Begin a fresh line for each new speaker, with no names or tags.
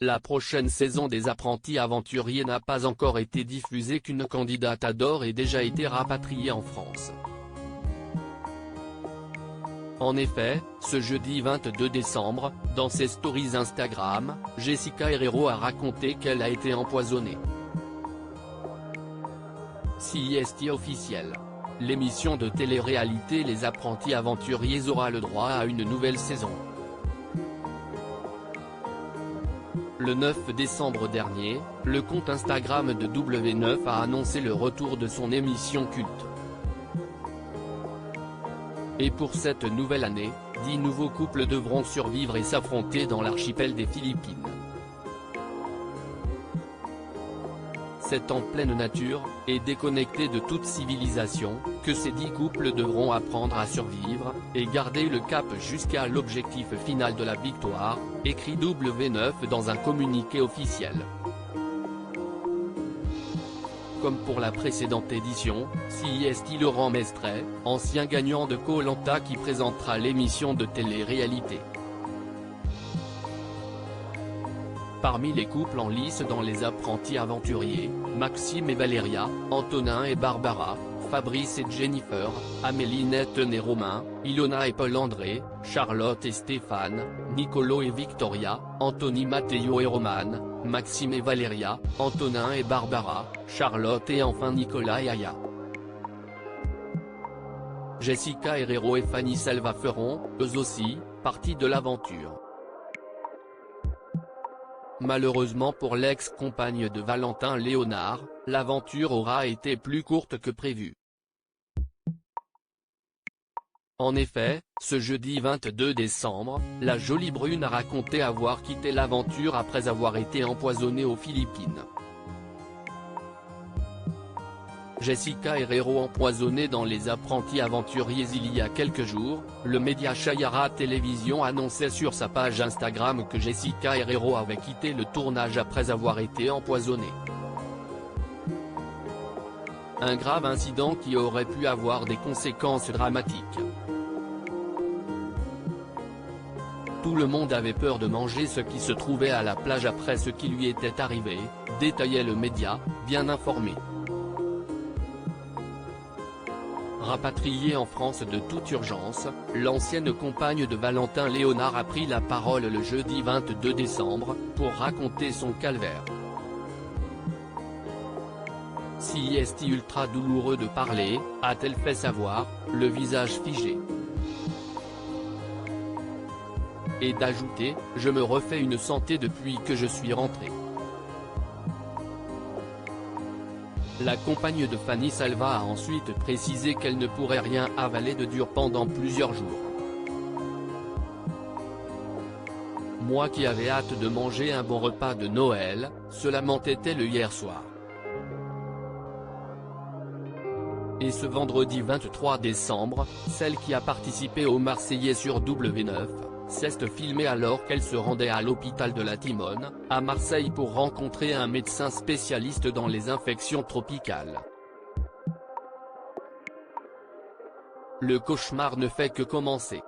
la prochaine saison des Apprentis Aventuriers n'a pas encore été diffusée qu'une candidate a d'ores et déjà été rapatriée en France. En effet, ce jeudi 22 décembre, dans ses stories Instagram, Jessica Herrero a raconté qu'elle a été empoisonnée. CIST officiel. L'émission de télé-réalité Les Apprentis Aventuriers aura le droit à une nouvelle saison. Le 9 décembre dernier, le compte Instagram de W9 a annoncé le retour de son émission culte. Et pour cette nouvelle année, 10 nouveaux couples devront survivre et s'affronter dans l'archipel des Philippines. C'est en pleine nature, et déconnecté de toute civilisation, que ces 10 couples devront apprendre à survivre, et garder le cap jusqu'à l'objectif final de la victoire, écrit W9 dans un communiqué officiel. Comme pour la précédente édition, CIST Laurent Mestret, ancien gagnant de Koh-Lanta qui présentera l'émission de télé-réalité. Parmi les couples en lice dans Les Apprentis Aventuriers, Maxime et Valéria, Antonin et Barbara, Fabrice et Jennifer, Amélie Nathan et Romain, Ilona et Paul-André, Charlotte et Stéphane, Nicolo et Victoria, Anthony Matteo et Roman, Maxime et Valéria, Antonin et Barbara, Charlotte et enfin Nicolas et Aya. Jessica Herrero et Fanny Salva feront, eux aussi, partie de l'aventure. Malheureusement pour l'ex-compagne de Valentin Léonard, l'aventure aura été plus courte que prévu. En effet, ce jeudi 22 décembre, la jolie brune a raconté avoir quitté l'aventure après avoir été empoisonnée aux Philippines. Jessica Herrero empoisonnée dans Les Apprentis Aventuriers il y a quelques jours, le média Chayara Télévision annonçait sur sa page Instagram que Jessica Herrero avait quitté le tournage après avoir été empoisonnée. Un grave incident qui aurait pu avoir des conséquences dramatiques. Tout le monde avait peur de manger ce qui se trouvait à la plage après ce qui lui était arrivé, détaillait le média, bien informé. Rapatriée en France de toute urgence, l'ancienne compagne de Valentin Léonard a pris la parole le jeudi 22 décembre, pour raconter son calvaire. Si est ultra douloureux de parler, a-t-elle fait savoir, le visage figé. Et d'ajouter, je me refais une santé depuis que je suis rentrée. La compagne de Fanny Salva a ensuite précisé qu'elle ne pourrait rien avaler de dur pendant plusieurs jours. Moi qui avais hâte de manger un bon repas de Noël, cela m'entêtait le hier soir. Et ce vendredi 23 décembre, celle qui a participé au Marseillais sur W9, s'est filmée alors qu'elle se rendait à l'hôpital de la Timone, à Marseille pour rencontrer un médecin spécialiste dans les infections tropicales. Le cauchemar ne fait que commencer.